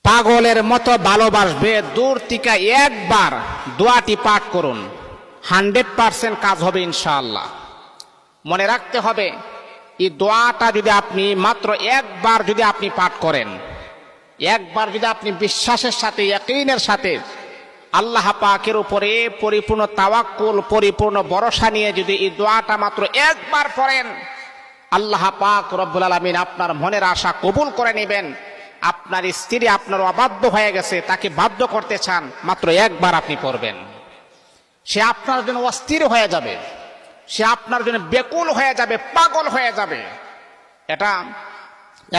পাগলের মতো ভালোবাসবে। দূর থেকে একবার দোয়াটি পাঠ করুন, 100% কাজ হবে ইনশাআল্লাহ। মনে রাখতে হবে, এই দোয়াটা যদি আপনি মাত্র একবার যদি আপনি পাঠ করেন, একবার যদি আপনি বিশ্বাসের সাথে, ইয়াকিনের সাথে আল্লাহ পাকের উপরে পরিপূর্ণ তাওয়াক্কুল, পরিপূর্ণ ভরসা নিয়ে যদি এই দোয়াটা মাত্র একবার পড়েন, আল্লাহ পাক রব্বুল আলামিন আপনার মনের আশা কবুল করে নেবেন। আপনার স্ত্রী আপনার অবাধ্য হয়ে গেছে, তাকে বাধ্য করতে চান, মাত্র একবার আপনি পড়বেন, সে আপনার জন্য অস্থির হয়ে যাবে, সে আপনার জন্য বেকুল হয়ে যাবে, পাগল হয়ে যাবে। এটা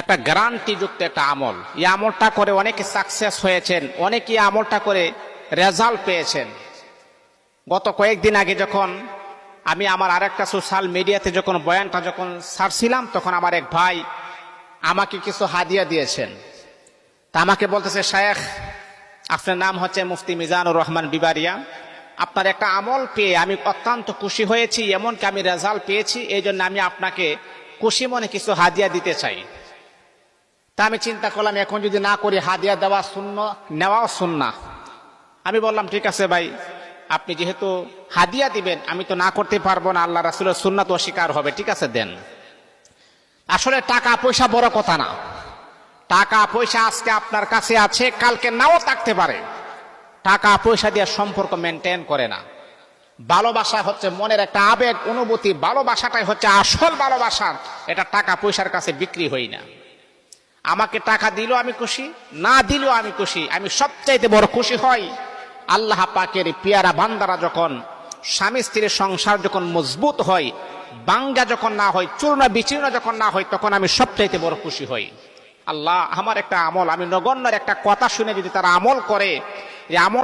একটা গ্যারান্টিযুক্ত একটা আমল। এই আমলটা করে অনেকে সাকসেস হয়েছেন, অনেকে এই আমলটা করে রেজাল্ট পেয়েছেন। গত কয়েকদিন আগে যখন আমি আমার আরেকটা সোশ্যাল মিডিয়াতে যখন বয়ানটা যখন ছাড়ছিলাম, তখন আমার এক ভাই আমাকে কিছু হাদিয়া দিয়েছেন। তা আমাকে বলতেছে, শায়েখ আপনার নাম হচ্ছে মুফতি মিজানুর রহমান বিবারিয়া, আপনার একটা আমল পেয়ে আমি অত্যন্ত খুশি হয়েছি, এমনকি আমি রেজাল্ট পেয়েছি, এই জন্য আমি আপনাকে খুশি মনে কিছু হাদিয়া দিতে চাই। তা আমি চিন্তা করলাম, এখন যদি না করি হাদিয়া দেওয়া সুন্নাহ, নেওয়াও সুন্নাহ। আমি বললাম, ঠিক আছে ভাই, আপনি যেহেতু হাদিয়া দিবেন, আমি তো না করতে পারবো না, আল্লাহ রাসূলের সুন্নাত অস্বীকার হবে, ঠিক আছে দেন। আসলে টাকা পয়সা বড় কথা না। টাকা পয়সা আজকে আপনার কাছে আছে, কালকে নাও থাকতে পারে। টাকা পয়সা দিয়ে সম্পর্ক মেনটেন করে না। ভালোবাসা হচ্ছে মনের একটা আবেগ, অনুভূতি। ভালোবাসাটাই হচ্ছে আসল ভালোবাসা। এটা টাকা পয়সার কাছে বিক্রি হই না। আমাকে টাকা দিলেও আমি খুশি, না দিলেও আমি খুশি। আমি সবচাইতে বড় খুশি হই আল্লাহ পাকের পিয়ারা বান্দারা যখন স্বামী স্ত্রীর সংসার যখন মজবুত হয়, বাঙ্গা যখন না হয়, চূর্ণ বিচূর্ণ যখন না হয়, তখন আমি সবচাইতে বড় খুশি হই। আল্লাহ আমার একটা আমল, আমি নগণ্যের একটা কথা শুনে যদি তারা আমল করে, এই আমল